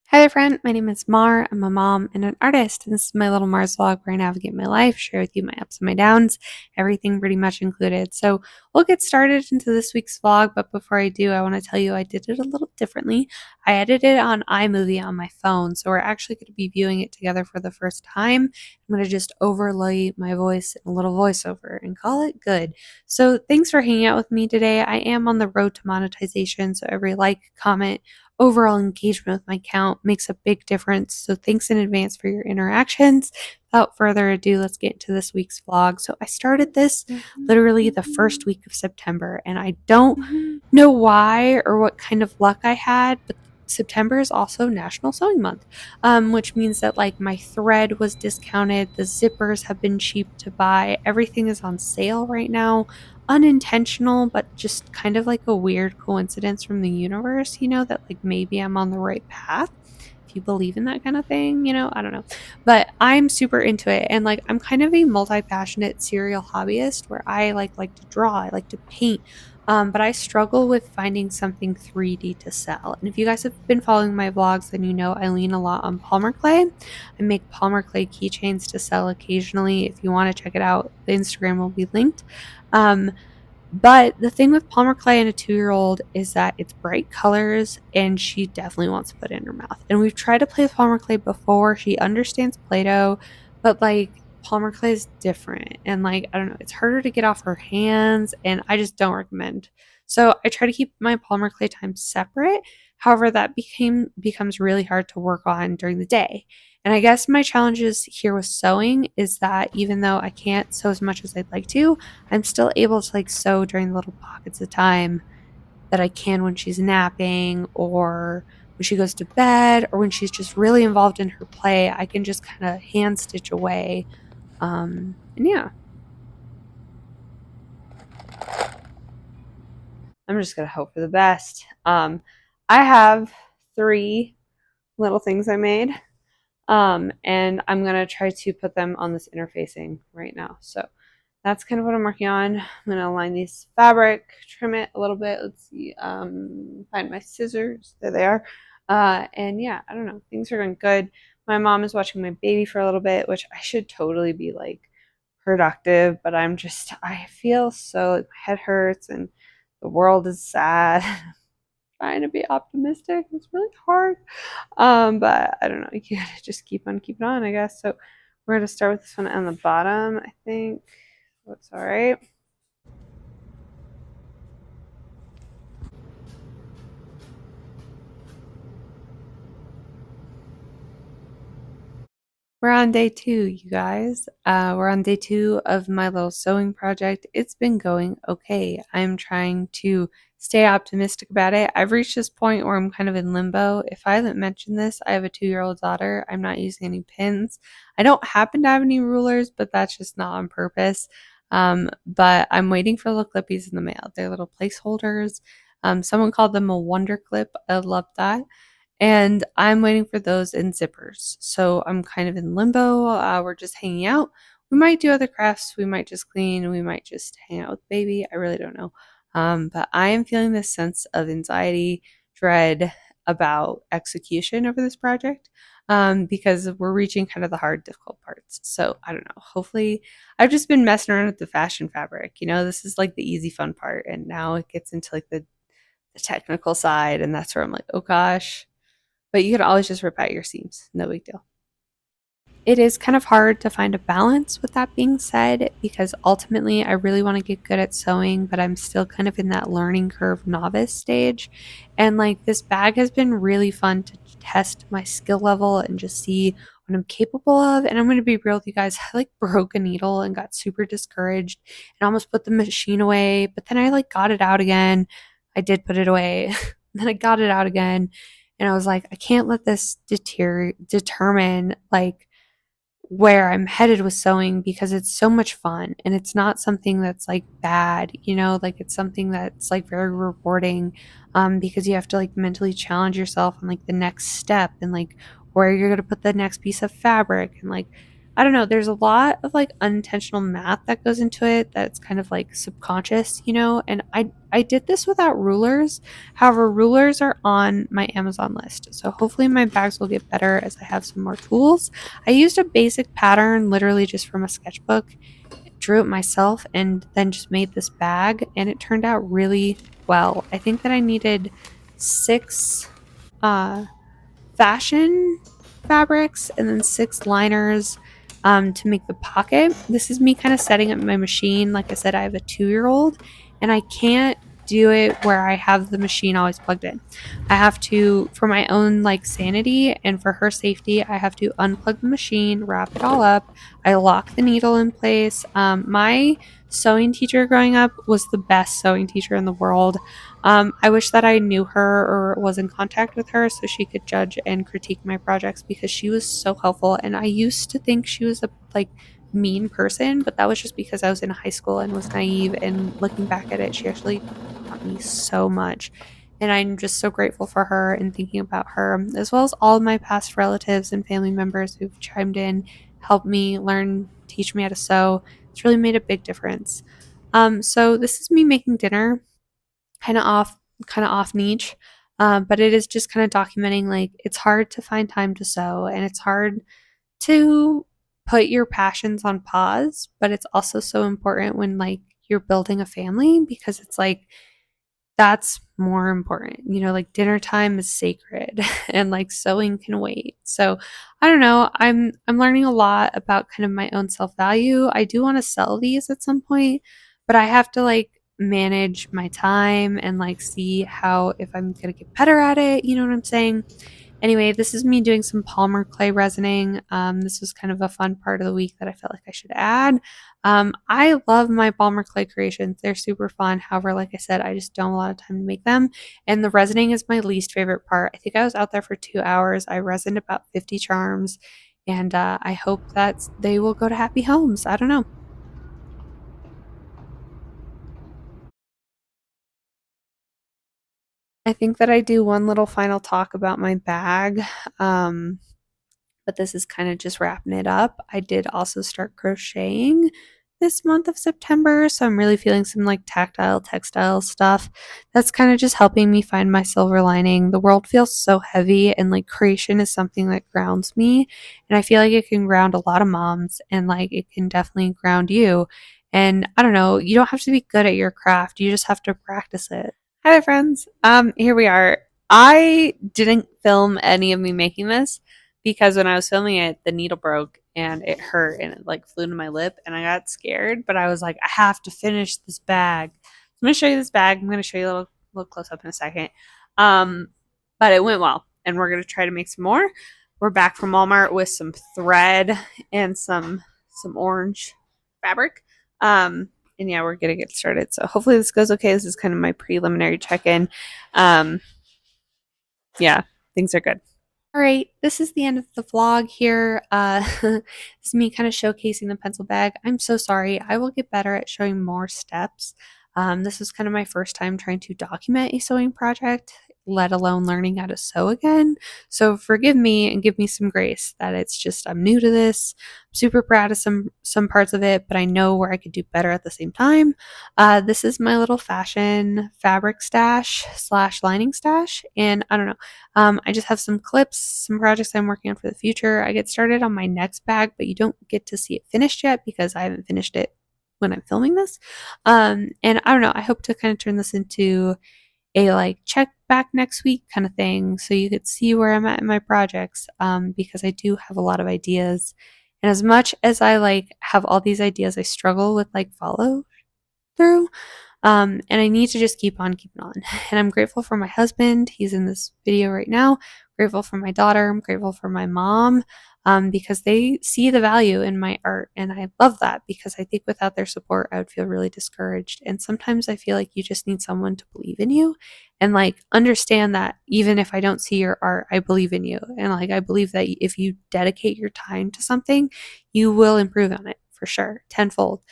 Hi there, friend. My name is Mar. I'm a mom and an artist, and this is my little Mars vlog where I navigate my life, share with you my ups and my downs, everything pretty much included. So we'll get started into this week's vlog, but before I do, I want to tell you I did it a little differently. I edited it on iMovie on my phone, so we're actually going to be viewing it together for the first time. I'm going to just overlay my voice in a little voiceover and call it good. So thanks for hanging out with me today. I am on the road to monetization, so every like, comment, overall engagement with my account makes a big difference. So thanks in advance for your interactions. Without further ado, let's get into this week's vlog. So I started this literally the first week of September, and I don't know why or what kind of luck I had, but September is also National Sewing Month, which means that like my thread was discounted, the zippers have been cheap to buy, everything is on sale right now. Unintentional, but just kind of like a weird coincidence from the universe, that like maybe I'm on the right path. If you believe in that kind of thing, I don't know. But I'm super into it, and like I'm kind of a multi-passionate serial hobbyist where I like to draw, I like to paint. But I struggle with finding something 3D to sell. And if you guys have been following my vlogs, then you know I lean a lot on polymer clay. I make polymer clay keychains to sell occasionally. If you want to check it out, the Instagram will be linked. Um, but the thing with Palmer Clay and a 2-year-old is that it's bright colors and she definitely wants to put it in her mouth. And we've tried to play with Palmer Clay before. She understands Play-Doh, but like Palmer Clay is different. And like, I don't know, it's harder to get off her hands and I just don't recommend. So I try to keep my Palmer Clay time separate. However, that becomes really hard to work on during the day. And I guess my challenges here with sewing is that even though I can't sew as much as I'd like to, I'm still able to like sew during little pockets of time that I can when she's napping or when she goes to bed or when she's just really involved in her play. I can just kind of hand stitch away. And yeah, I'm just gonna hope for the best. I have three little things I made. And I'm gonna try to put them on this interfacing right now. So that's kind of what I'm working on. I'm gonna align these fabric, trim it a little bit. Let's see, find my scissors. There they are. And yeah, I don't know. Things are going good. My mom is watching my baby for a little bit, which I should totally be like productive, but I feel so like my head hurts and the world is sad. Trying to be optimistic. It's really hard. But I don't know. You gotta just keep on keeping on, I guess. So we're gonna start with this one on the bottom, I think. That's all right. We're on day 2, you guys. We're on day 2 of my little sewing project. It's been going okay. I'm trying to stay optimistic about it. I've reached this point where I'm kind of in limbo. If I haven't mentioned this, I have a 2-year-old daughter. I'm not using any pins. I don't happen to have any rulers, but that's just not on purpose. But I'm waiting for little clippies in the mail. They're little placeholders. Someone called them a wonder clip. I love that. And I'm waiting for those in zippers. So I'm kind of in limbo. We're just hanging out. We might do other crafts. We might just clean. We might just hang out with baby. I really don't know. But I am feeling this sense of anxiety, dread about execution over this project because we're reaching kind of the hard, difficult parts. So I don't know. Hopefully, I've just been messing around with the fashion fabric. This is like the easy, fun part. And now it gets into like the technical side. And that's where I'm like, oh gosh, but you can always just rip out your seams. No big deal. It is kind of hard to find a balance with that being said, because ultimately I really want to get good at sewing, but I'm still kind of in that learning curve novice stage. And like this bag has been really fun to test my skill level and just see what I'm capable of. And I'm going to be real with you guys. I like broke a needle and got super discouraged and almost put the machine away, but then I like got it out again. I did put it away. Then I got it out again. And I was like, I can't let this determine like where I'm headed with sewing because it's so much fun and it's not something that's like bad, like it's something that's like very rewarding because you have to like mentally challenge yourself on like the next step and like where you're going to put the next piece of fabric and like I don't know, there's a lot of like unintentional math that goes into it that's kind of like subconscious, and I did this without rulers. However, rulers are on my Amazon list. So hopefully my bags will get better as I have some more tools. I used a basic pattern literally just from a sketchbook, drew it myself, and then just made this bag, and it turned out really well. I think that I needed 6 uh fashion fabrics and then 6 liners to make the pocket. This is me kind of setting up my machine. Like I said, I have a 2-year-old and I can't do it where I have the machine always plugged in. I have to, for my own like sanity and for her safety, I have to unplug the machine, wrap it all up. I lock the needle in place. My sewing teacher growing up was the best sewing teacher in the world. I wish that I knew her or was in contact with her so she could judge and critique my projects because she was so helpful. And I used to think she was a like mean person, but that was just because I was in high school and was naive. And looking back at it, she actually taught me so much. And I'm just so grateful for her and thinking about her, as well as all of my past relatives and family members who've chimed in, helped me learn, teach me how to sew. It's really made a big difference. So this is me making dinner, kind of off niche, but it is just kind of documenting like it's hard to find time to sew and it's hard to put your passions on pause, but it's also so important when like you're building a family because it's like that's more important. Like dinner time is sacred and like sewing can wait. So I don't know. I'm learning a lot about kind of my own self-value. I do want to sell these at some point, but I have to like manage my time and like see how if I'm gonna get better at it, you know what I'm saying? Anyway, this is me doing some polymer clay resining. This was kind of a fun part of the week that I felt like I should add. I love my polymer clay creations. They're super fun. However, like I said, I just don't have a lot of time to make them. And the resining is my least favorite part. I think I was out there for 2 hours. I resined about 50 charms. And I hope that they will go to happy homes. I don't know. I think that I do one little final talk about my bag. Um, but this is kind of just wrapping it up. I did also start crocheting this month of September, so I'm really feeling some like tactile textile stuff. That's kind of just helping me find my silver lining. The world feels so heavy, and like creation is something that grounds me, and I feel like it can ground a lot of moms, and like it can definitely ground you. And I don't know, you don't have to be good at your craft, you just have to practice it. Hi there, friends. Here we are. I didn't film any of me making this because when I was filming it, the needle broke and it hurt and it like flew to my lip and I got scared. But I was like, I have to finish this bag. So I'm gonna show you this bag. I'm gonna show you a little close up in a second. But it went well, and we're gonna try to make some more. We're back from Walmart with some thread and some orange fabric. And yeah, we're gonna get started. So hopefully this goes okay. This is kind of my preliminary check-in. Um, yeah, things are good. All right, this is the end of the vlog here. This is me kind of showcasing the pencil bag. I'm so sorry. I will get better at showing more steps. This is kind of my first time trying to document a sewing project, let alone learning how to sew again. So forgive me and give me some grace that it's just I'm new to this. I'm super proud of some parts of it, but I know where I could do better at the same time. This is my little fashion fabric stash slash lining stash, and I don't know. I just have some clips, some projects I'm working on for the future. I get started on my next bag, but you don't get to see it finished yet because I haven't finished it when I'm filming this. And I don't know, I hope to kind of turn this into a like check back next week kind of thing so you could see where I'm at in my projects, because I do have a lot of ideas. And as much as I like have all these ideas, I struggle with like follow through. And I need to just keep on keeping on. And I'm grateful for my husband. He's in this video right now. Grateful for my daughter. I'm grateful for my mom, because they see the value in my art. And I love that because I think without their support, I would feel really discouraged. And sometimes I feel like you just need someone to believe in you and like understand that even if I don't see your art, I believe in you. And like I believe that if you dedicate your time to something, you will improve on it for sure, tenfold.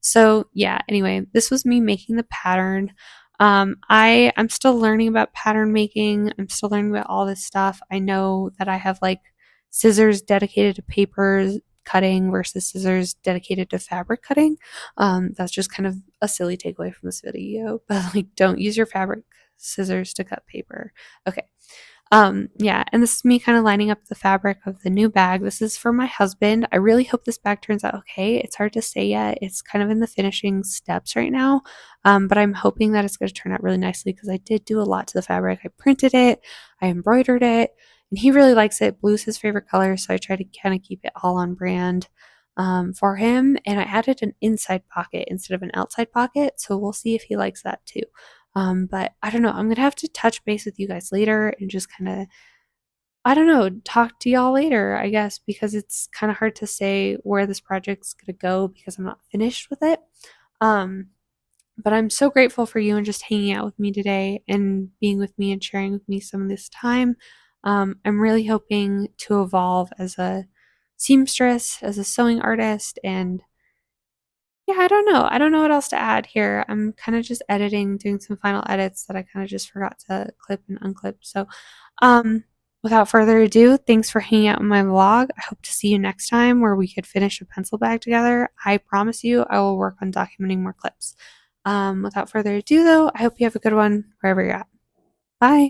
So yeah, anyway, this was me making the pattern. I'm still learning about pattern making. I'm still learning about all this stuff. I know that I have like scissors dedicated to papers, cutting versus scissors dedicated to fabric cutting. That's just kind of a silly takeaway from this video, but like don't use your fabric scissors to cut paper. Okay. Yeah, and this is me kind of lining up the fabric of the new bag. This is for my husband. I really hope this bag turns out okay. It's hard to say yet. It's kind of in the finishing steps right now. But I'm hoping that it's going to turn out really nicely because I did do a lot to the fabric. I printed it, I embroidered it, and he really likes it. Blue's his favorite color, so I try to kind of keep it all on brand for him. And I added an inside pocket instead of an outside pocket, so we'll see if he likes that too. But I don't know. I'm gonna have to touch base with you guys later and just kind of, I don't know, talk to y'all later, I guess, because it's kind of hard to say where this project's gonna go because I'm not finished with it. Um, but I'm so grateful for you and just hanging out with me today and being with me and sharing with me some of this time. I'm really hoping to evolve as a seamstress, as a sewing artist, and yeah, I don't know. I don't know what else to add here. I'm kind of just editing, doing some final edits that I kind of just forgot to clip and unclip. So, um, without further ado, thanks for hanging out in my vlog. I hope to see you next time where we could finish a pencil bag together. I promise you, I will work on documenting more clips. Without further ado, though, I hope you have a good one wherever you're at. Bye.